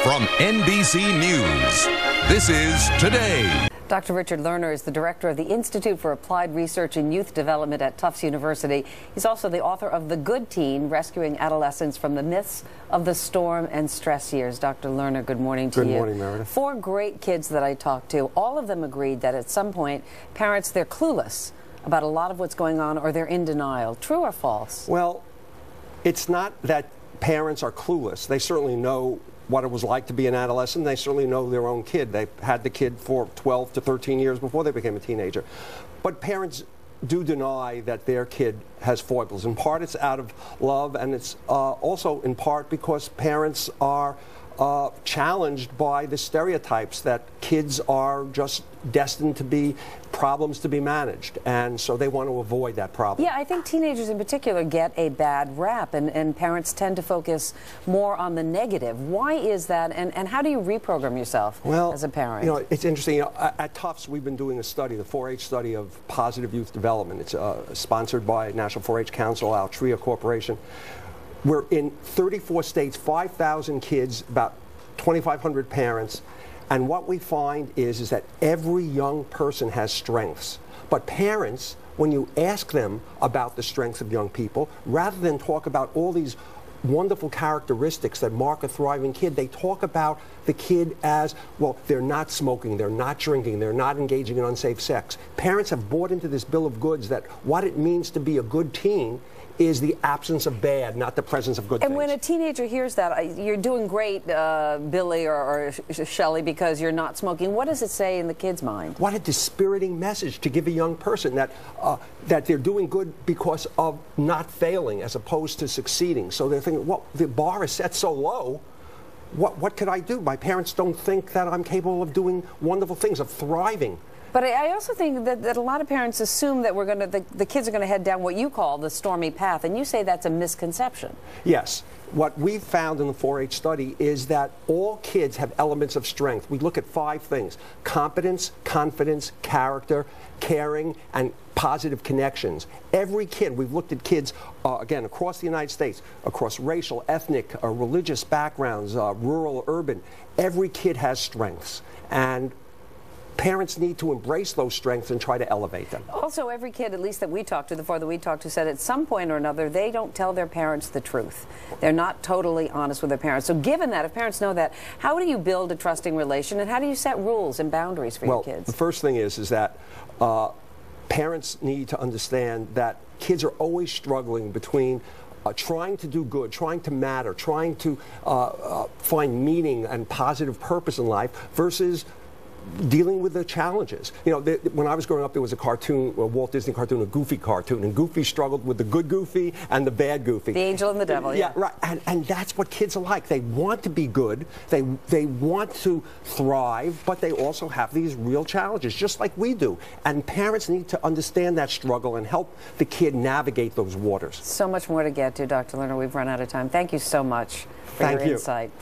From NBC News, this is Today. Dr. Richard Lerner is the director of the Institute for Applied Research in Youth Development at Tufts University. He's also the author of The Good Teen, Rescuing Adolescents from the Myths of the Storm and Stress Years. Dr. Lerner, good morning to you. Good morning, Meredith. 4 great kids that I talked to, all of them agreed that at some point, parents, they're clueless about a lot of what's going on, or they're in denial. True or false? Well, it's not that parents are clueless. They certainly know what it was like to be an adolescent. They certainly know their own kid. They had the kid for 12 to 13 years before they became a teenager. But parents do deny that their kid has foibles. In part, it's out of love, and it's also in part because parents are challenged by the stereotypes that kids are just destined to be problems to be managed, and so they want to avoid that problem. Yeah, I think teenagers in particular get a bad rap, and parents tend to focus more on the negative. Why is that, and how do you reprogram yourself as a parent? You know, it's interesting. You know, at Tufts, we've been doing a study, the 4-H study of positive youth development. It's sponsored by National 4-H Council, Altria Corporation. We're in 34 states, 5,000 kids, about 2,500 parents, and what we find is that every young person has strengths. But parents, when you ask them about the strengths of young people, rather than talk about all these wonderful characteristics that mark a thriving kid, they talk about the kid as, well, they're not smoking, they're not drinking, they're not engaging in unsafe sex. Parents have bought into this bill of goods that what it means to be a good teen is the absence of bad, not the presence of good things. And when a teenager hears that, you're doing great, Billy or Shelley, because you're not smoking, what does it say in the kid's mind? What a dispiriting message to give a young person, that that they're doing good because of not failing as opposed to succeeding. So they're thinking, well, the bar is set so low, what could I do? My parents don't think that I'm capable of doing wonderful things, of thriving. But I also think that a lot of parents assume that the kids are going to head down what you call the stormy path, and you say that's a misconception. Yes. What we found in the 4-H study is that all kids have elements of strength. We look at 5 things: competence, confidence, character, caring, and positive connections. Every kid, we've looked at kids, again, across the United States, across racial, ethnic, religious backgrounds, rural, urban. Every kid has strengths, and parents need to embrace those strengths and try to elevate them. Also, every kid, at least that we talked to, the 4 that we talked to, said at some point or another, they don't tell their parents the truth. They're not totally honest with their parents. So given that, if parents know that, how do you build a trusting relation, and how do you set rules and boundaries for your kids? The first thing is that parents need to understand that kids are always struggling between trying to do good, trying to matter, trying to find meaning and positive purpose in life versus dealing with the challenges. You know, when I was growing up, there was a cartoon, a Walt Disney cartoon, a Goofy cartoon, and Goofy struggled with the good Goofy and the bad Goofy. The angel and the devil. Yeah, right. And that's what kids are like. They want to be good. They want to thrive, but they also have these real challenges, just like we do. And parents need to understand that struggle and help the kid navigate those waters. So much more to get to, Dr. Lerner. We've run out of time. Thank you so much for your insight.